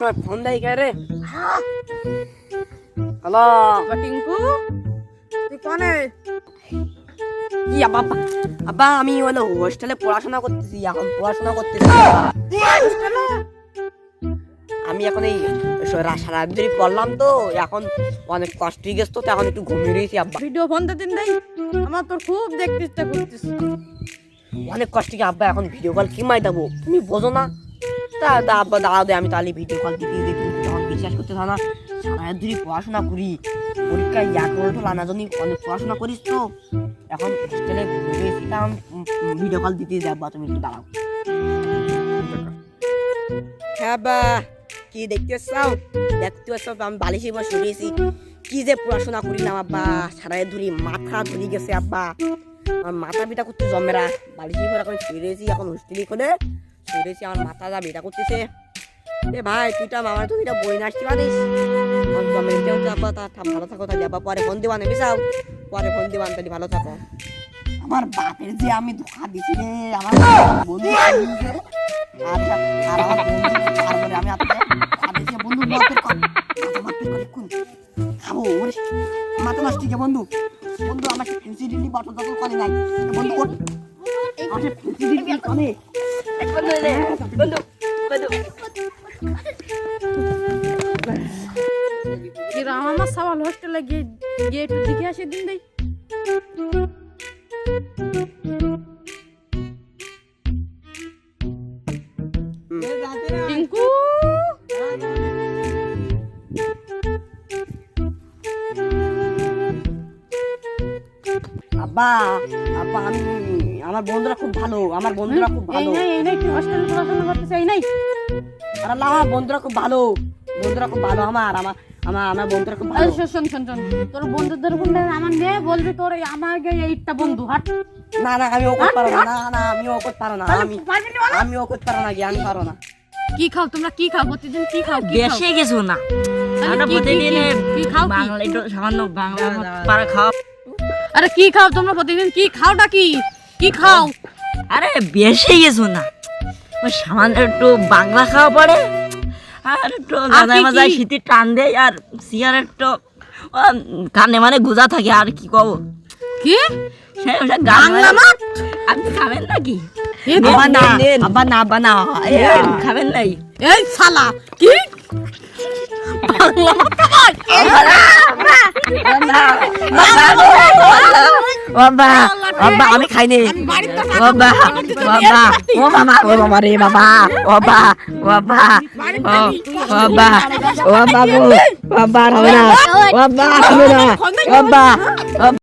Phone দেয় কে রে? Hello Tinku, তুই কনে? কি আব্বা? আব্বা আমি হলো হোস্টেলে পড়াশোনা করতেছি, এখন পড়াশোনা করতেছি। আমি এখন এই সারা ধরে পড়লাম তো, এখন অনেক কষ্ট হয়ে গেছে তো, এখন একটু ঘুমিয়ে রয়েছি আব্বা। ভিডিও ফোন দিন দেই, আমার তোর খুব দেখতে ইচ্ছা করতেছে। অনেক কষ্ট কি আব্বা, এখন ভিডিও কল কি মাই দেবো তুমি বোঝো না? তা আব্বা দাঁড়াও দে, আমি তাহলে ভিডিও কল দিতে দিতে তখন বিশ্বাস করতে থাকো না। সারা ধরে পড়াশোনা করি, পরীক্ষায় এক উল্টো লানা জন্য অনেক পড়াশোনা করিস তো, এখন হোস্টেলে ঘুমিয়ে রয়েছি, তখন ভিডিও কল দিতে যাবো, তুমি একটু দাঁড়াও। হ্যাঁ বা কি দেখতে চাও? দেখতে চাও আমি বালিশে বসে রয়েছি, কি যে পড়াশোনা করিলাম আব্বা, সারাই ধরি মাথা ধরে গেছে আব্বা, আমার মাথা বিটা করতে জমেরা। বালিশে পর এখন শুয়ে রয়েছি, এখন হোস্টেলে করে শুয়ে রয়েছি, আমার মাথা যা বিটা করতেছে। এ ভাই তুই তো আমার তো এটা বই না আসতে পারিস, জমে দিতে হচ্ছে আব্বা। তা ভালো থাকো তাহলে আব্বা, পরে ফোন দিবান আমি যাও, পরে ফোন দিবান তাহলে ভালো থাকো। আমার বাপের যে আমি ধোকা দিছি রে, আমার বন্ধু আচ্ছা আর আমার বন্ধু তারপরে আমি আদেশে বন্ধু বাপের খাবো ওরে মাথা নষ্ট কি বন্ধু। বন্ধু আমার ফিউসিডিলি বটল তখন কলে নাই বন্ধু, কোন আমার ফিউসিডিলি কলে বন্ধু রে বন্ধু বন্ধু কি রাম আমার সওয়াল হোস্টেলে গিয়ে গিয়ে একটু দেখে আসে দিন দেই। টিঙ্কু, আব্বা আব্বা আমি আমার বন্ধুরা খুব ভালো, আমার বন্ধুরা খুব ভালো। এই নাই তুই হোস্টেলে পড়াশোনা করতেছিস? এই নাই আর আল্লাহ আমার বন্ধুরা খুব ভালো, বন্ধুরা খুব ভালো, আমার আমার আমার আমার বন্ধুরা খুব ভালো। শোন শোন শোন, তোর বন্ধুদের কোনটা আমার মেয়ে বলবি তোর আমাকে এইটা বন্ধু হাট। না না আমি ও করতে পারো না, না না আমি ও করতে পারো না, আমি ও করতে পারো না, জ্ঞান পারো না। কি খাও তোমরা? কি খাও প্রতিদিন? কি খাও? বেশি কিছু না, আমরা প্রতিদিন কি খাও? বাংলা একটু সামান্য বাংলা পারা খাও। আরে কি খাও তোমরা প্রতিদিন? কি খাওটা কি? কি খাও? আরে বেশি কিছু না, ওই সামান্য একটু বাংলা খাওয়া পড়ে, আর একটু গাঁজায় মাজায় শীতের টান দেয়, আর সিগারেট তো কানে মানে গুজা থাকে। আর কি কব, কি বাংলা মাছ আপনি খাবেন নাকি? আব্বা না আব্বা না আব্বা না খাবেন নাই? এই শালা কি বাংলা মাছ খায়? বাবা বাবা আমি খাইনি বাবা বাবা ও মামা ও মামা রে বাবা বাবা বাবা বাবা ও বাবু বাবা হবে না বাবা হবে না বাবা